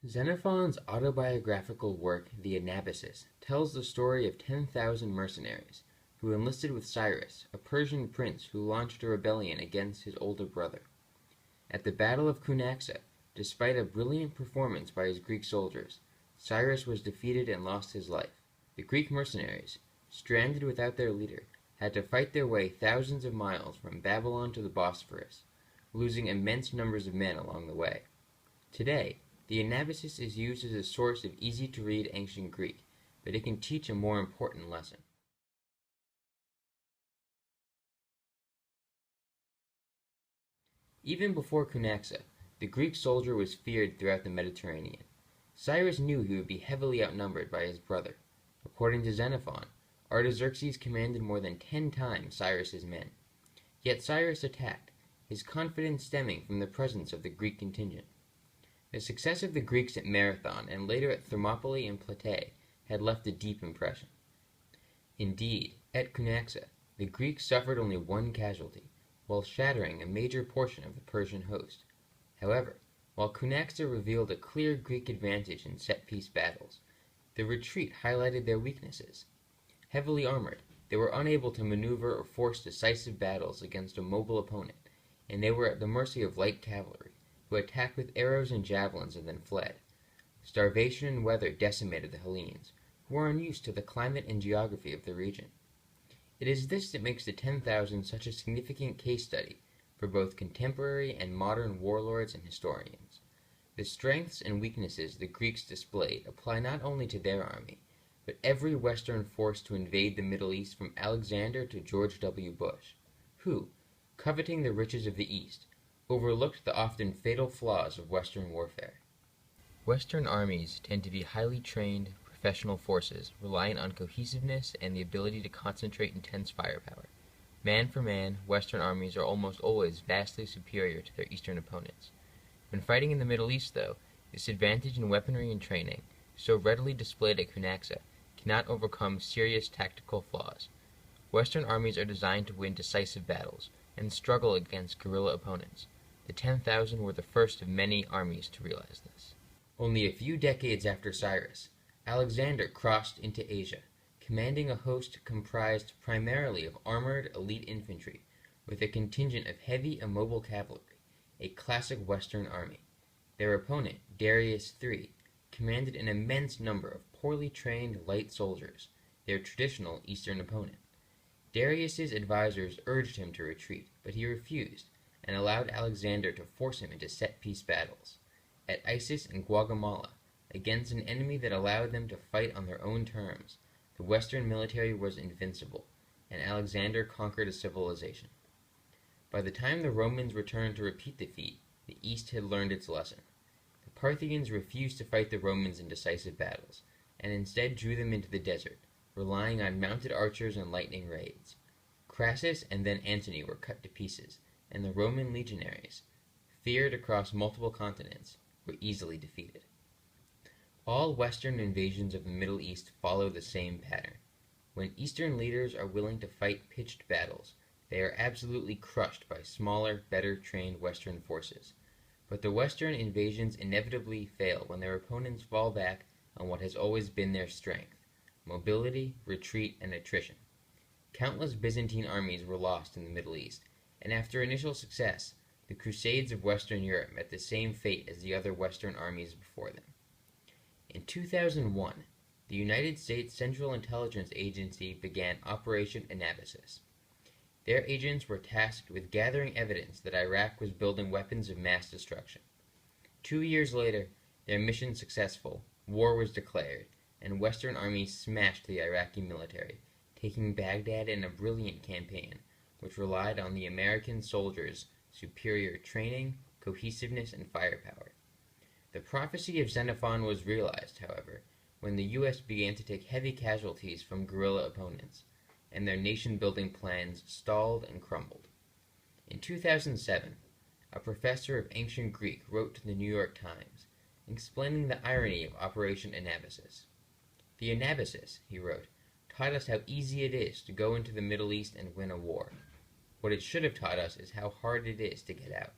Xenophon's autobiographical work, The Anabasis, tells the story of 10,000 mercenaries who enlisted with Cyrus, a Persian prince who launched a rebellion against his older brother. At the Battle of Cunaxa, despite a brilliant performance by his Greek soldiers, Cyrus was defeated and lost his life. The Greek mercenaries, stranded without their leader, had to fight their way thousands of miles from Babylon to the Bosphorus, losing immense numbers of men along the way. Today, the Anabasis is used as a source of easy-to-read ancient Greek, but it can teach a more important lesson. Even before Cunaxa, the Greek soldier was feared throughout the Mediterranean. Cyrus knew he would be heavily outnumbered by his brother. According to Xenophon, Artaxerxes commanded more than 10 times Cyrus's men. Yet Cyrus attacked, his confidence stemming from the presence of the Greek contingent. The success of the Greeks at Marathon and later at Thermopylae and Plataea had left a deep impression. Indeed, at Cunaxa, the Greeks suffered only one casualty, while shattering a major portion of the Persian host. However, while Cunaxa revealed a clear Greek advantage in set-piece battles, the retreat highlighted their weaknesses. Heavily armored, they were unable to maneuver or force decisive battles against a mobile opponent, and they were at the mercy of light cavalry, who attacked with arrows and javelins and then fled. Starvation and weather decimated the Hellenes, who were unused to the climate and geography of the region. It is this that makes the 10,000 such a significant case study for both contemporary and modern warlords and historians. The strengths and weaknesses the Greeks displayed apply not only to their army, but every Western force to invade the Middle East from Alexander to George W. Bush, who, coveting the riches of the East, overlooked the often fatal flaws of Western warfare. Western armies tend to be highly trained, professional forces, reliant on cohesiveness and the ability to concentrate intense firepower. Man for man, Western armies are almost always vastly superior to their Eastern opponents. When fighting in the Middle East, though, this advantage in weaponry and training, so readily displayed at Cunaxa, cannot overcome serious tactical flaws. Western armies are designed to win decisive battles and struggle against guerrilla opponents. The 10,000 were the first of many armies to realize this. Only a few decades after Cyrus, Alexander crossed into Asia, commanding a host comprised primarily of armored elite infantry with a contingent of heavy immobile cavalry, a classic Western army. Their opponent, Darius III, commanded an immense number of poorly trained light soldiers, their traditional Eastern opponent. Darius's advisors urged him to retreat, but he refused, and allowed Alexander to force him into set-piece battles. At Issus and Guatemala, against an enemy that allowed them to fight on their own terms, the Western military was invincible, and Alexander conquered a civilization. By the time the Romans returned to repeat the feat, the East had learned its lesson. The Parthians refused to fight the Romans in decisive battles, and instead drew them into the desert, relying on mounted archers and lightning raids. Crassus and then Antony were cut to pieces, and the Roman legionaries, feared across multiple continents, were easily defeated. All Western invasions of the Middle East follow the same pattern. When Eastern leaders are willing to fight pitched battles, they are absolutely crushed by smaller, better-trained Western forces. But the Western invasions inevitably fail when their opponents fall back on what has always been their strength: mobility, retreat, and attrition. Countless Byzantine armies were lost in the Middle East, and after initial success, the Crusades of Western Europe met the same fate as the other Western armies before them. In 2001, the United States Central Intelligence Agency began Operation Anabasis. Their agents were tasked with gathering evidence that Iraq was building weapons of mass destruction. 2 years later, their mission successful, war was declared, and Western armies smashed the Iraqi military, taking Baghdad in a brilliant campaign, which relied on the American soldiers' superior training, cohesiveness, and firepower. The prophecy of Xenophon was realized, however, when the U.S. began to take heavy casualties from guerrilla opponents, and their nation-building plans stalled and crumbled. In 2007, a professor of ancient Greek wrote to the New York Times, explaining the irony of Operation Anabasis. "The Anabasis," he wrote, "taught us how easy it is to go into the Middle East and win a war. What it should have taught us is how hard it is to get out."